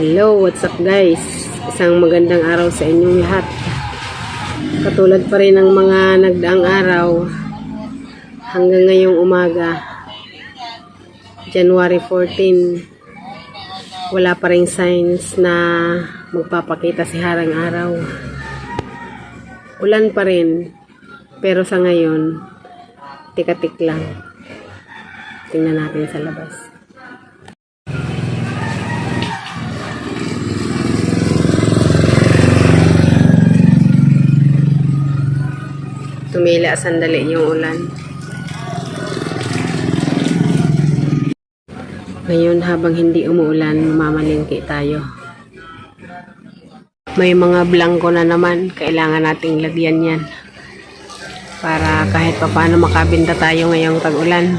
Hello, what's up guys? Isang magandang araw sa inyong lahat. Katulad pa rin ng mga nagdaang araw hanggang ngayong umaga, January 14, wala pa rin signs na magpapakita si harang araw. Ulan pa rin, pero sa ngayon, tik-tik lang. Tingnan natin sa labas. Tumila sandali yung ulan. Ngayon habang hindi umuulan, mamalingki tayo. May mga blanco na naman, kailangan nating lagyan yan. Para kahit papaano makabenta tayo ngayong tag-ulan.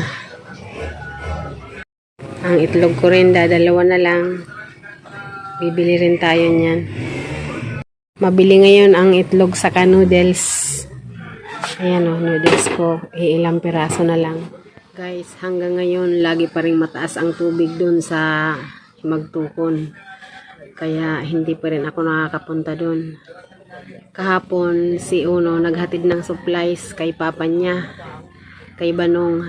Ang itlog ko rin, dadalawa na lang. Bibili rin tayo niyan. Mabili ngayon ang itlog sa noodles. Ayan o, noodles ko. Ilang piraso na lang. Guys, hanggang ngayon, lagi pa rin mataas ang tubig dun sa Himagtukon. Kaya, hindi pa rin ako nakakapunta dun. Kahapon, si Uno, naghatid ng supplies kay papa niya. Kay Banong.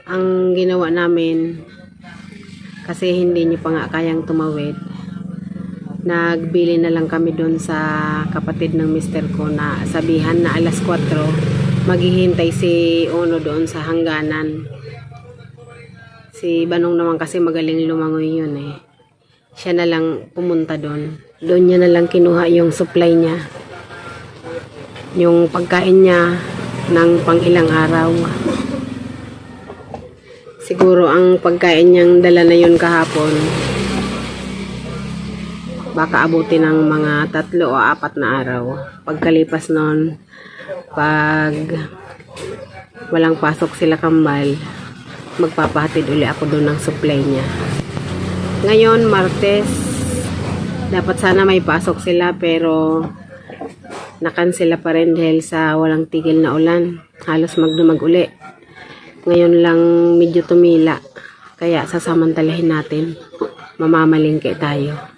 Ang ginawa namin, kasi hindi niya pa nga kayang tumawid, nagbili na lang kami doon sa kapatid ng mister ko na sabihan na alas 4 maghihintay si Uno doon sa hangganan. Si Banong naman kasi magaling lumangoy yun eh. Siya na lang pumunta doon. Doon niya na lang kinuha yung supply niya. Yung pagkain niya ng pang ilang araw. Siguro ang pagkain niyang dala na yun kahapon, baka abutin ng mga 3 o 4 na araw. Pagkalipas nun, pag walang pasok sila kambal, magpapahatid uli ako doon ng supply niya. Ngayon, Martes, dapat sana may pasok sila pero nakansela pa rin dahil sa walang tigil na ulan. Halos magdumag uli. Ngayon lang medyo tumila. Kaya sasamantalahin natin. Mamamalingki tayo.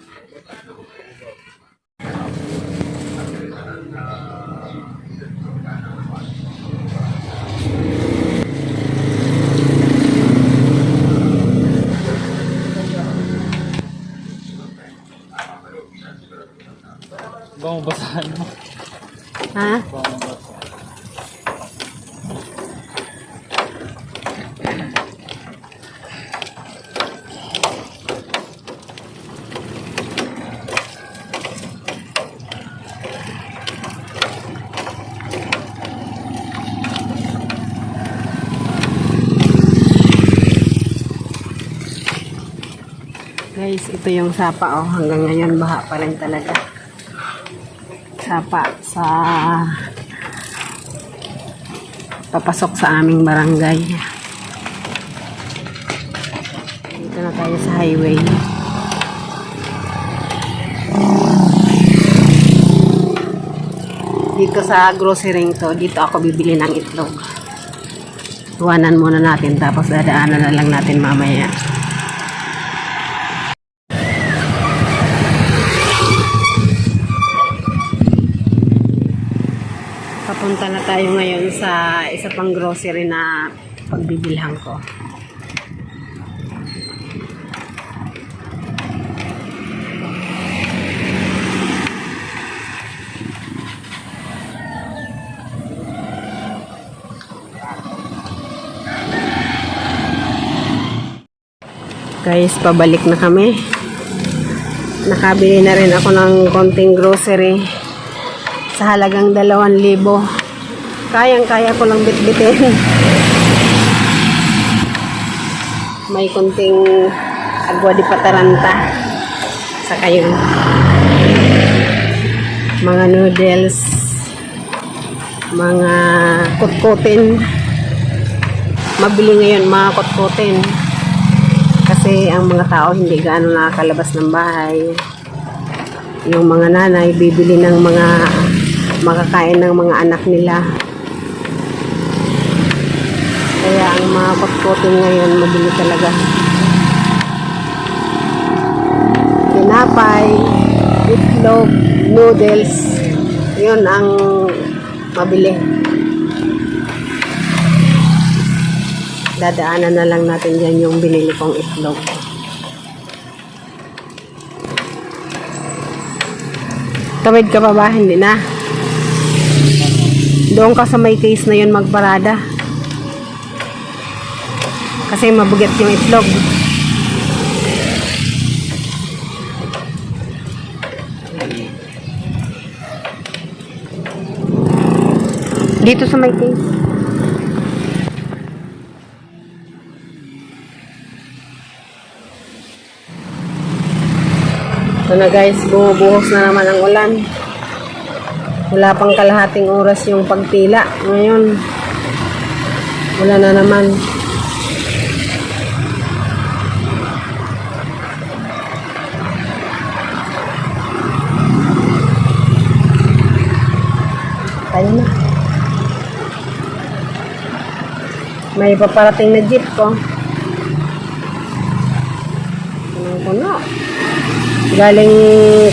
Baka mabasahan mo. Ha? Baka mabasahan. Guys, ito yung sapa oh. Hanggang ngayon baha pa rin talaga. Sapa sa papasok sa aming barangay. Dito na tayo sa highway. Dito sa grocery to, dito ako bibili ng itlog. Tuwanan muna natin tapos dadaanan na lang natin mamaya. Papunta na tayo ngayon sa isa pang grocery na pagbibilhan ko. Guys, pabalik na kami. Nakabili na rin ako ng konting grocery sa halagang 2,000. Kayang-kaya ko lang bitbitin. May konting agwa di pataranta. Saka yung mga noodles, mga kutkutin. Mabili ngayon mga kutkutin. Kasi ang mga tao hindi gaano nakakalabas ng bahay. Yung mga nanay bibili ng mga makakain ng mga anak nila. Kaya ang mga kutkutin ngayon mabili talaga. tinapay, itlog, noodles. Yun ang mabili. Dadaanan na lang natin dyan yung binili kong itlog. Tawid ka pa ba? Hindi na. Doon ka sa may case na yun magparada. Kasi mabugat yung itlog. Dito sa may case. So na guys, bumubuhos na naman ang ulan. Wala pang kalahating oras yung pagtila. Ngayon, wala na naman. Tayo na. May paparating na jeep ko. Punong-puno. Galing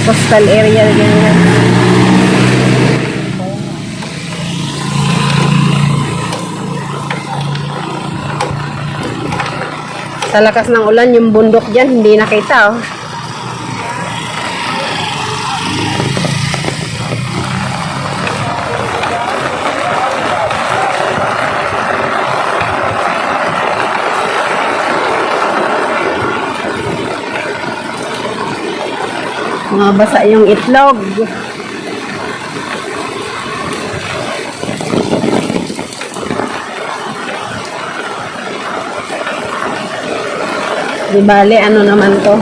coastal area ganyan. Sa lakas ng ulan, yung bundok dyan, hindi nakita, oh. Mga basa yung itlog. Di bale, ano naman to?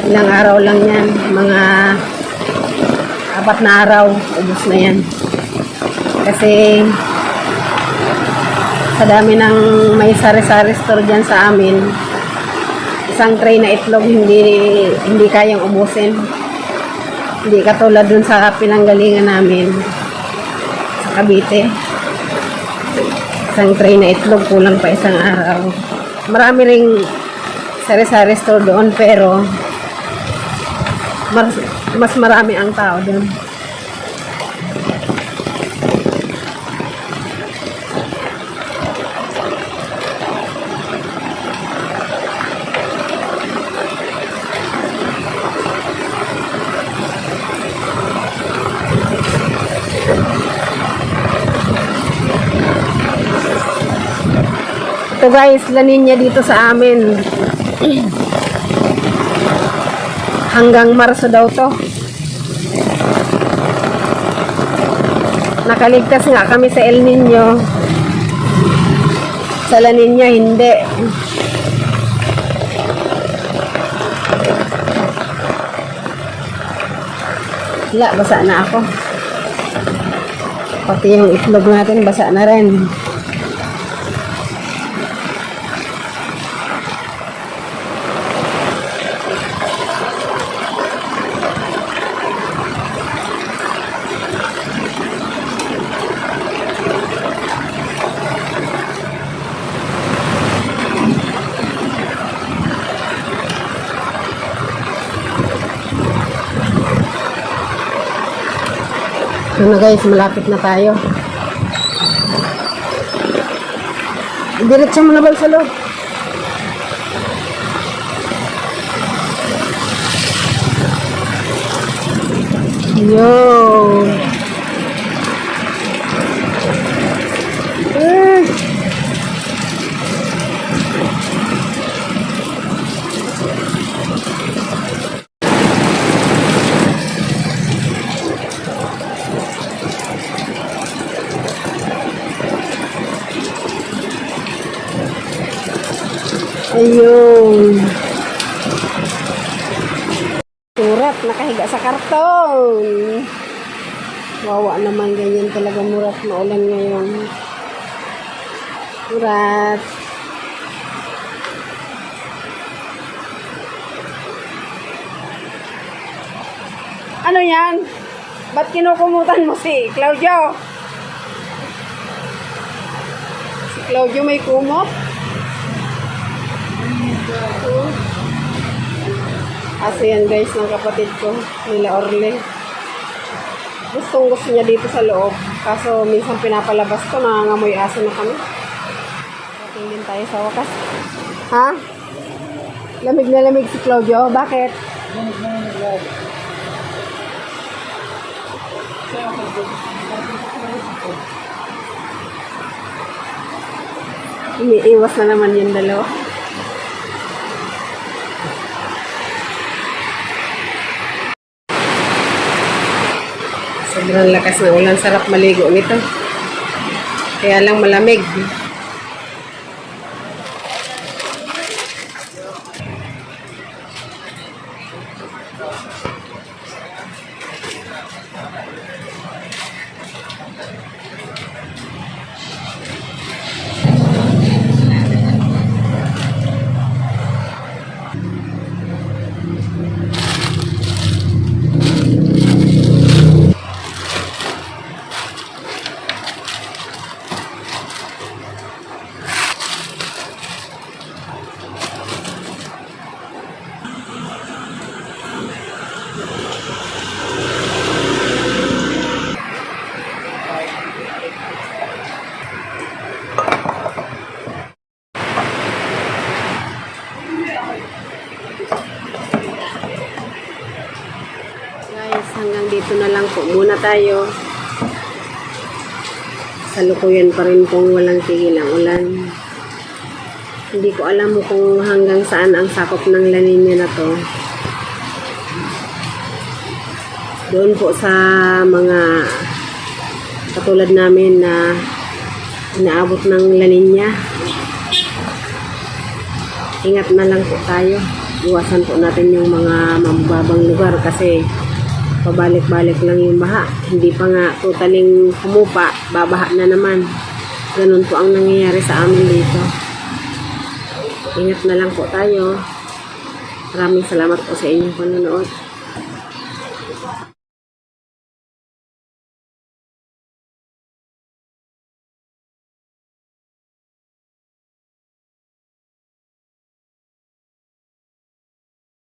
Ilang araw lang yan. Mga 4 na araw. Ubus na yan. Kasi sa dami ng may sari-sari store dyan sa amin, isang tray na itlog hindi kayang ubusin. Hindi katulad dun sa pinanggalingan namin sa Cavite. Isang tray na itlog kulang pa isang araw. Marami ring sari-sari store doon pero mas marami ang tao doon. Ito guys, lanin niya dito sa amin. Hanggang Marso daw to. Nakaligtas nga kami sa El Nino. Sa La Nina, hindi. Wala, basa na ako. Pati yung itlog natin, basa na rin. Ito na guys, malapit na tayo. Diretso mo na ba sa loob? Yo! Ayun. Murat, nakahiga sa karton. Wawa naman, ganyan talaga murat, maulan ngayon. Murat. Ano yan? Ba't kinukumutan mo si Claudio? Si Claudio may kumot? Aso yan guys ng kapatid ko, nila Orle. Gusto niya dito sa loob. Kaso minsan pinapalabas ko, nangangamoy aso na kami. Tingin tayo sa wakas. Ha? Lamig na lamig si Claudio. Bakit? Iniiwas na naman yung dalawa. Sobrang lakas ng ulan. Sarap maligo nito. Kaya lang malamig. Guys, hanggang dito na lang po muna tayo. Salukuyan pa rin pong walang tigil ang ulan. Hindi ko alam kung hanggang saan ang sakop ng La Nina na to. Doon po sa mga katulad namin na inaabot ng La Nina. Ingat na lang po tayo. Iwasan po natin yung mga mababang lugar kasi pabalik-balik lang yung baha. Hindi pa nga totaling humupa, babaha na naman. Ganun po ang nangyayari sa amin dito. Ingat na lang po tayo. Maraming salamat po sa inyong panonood.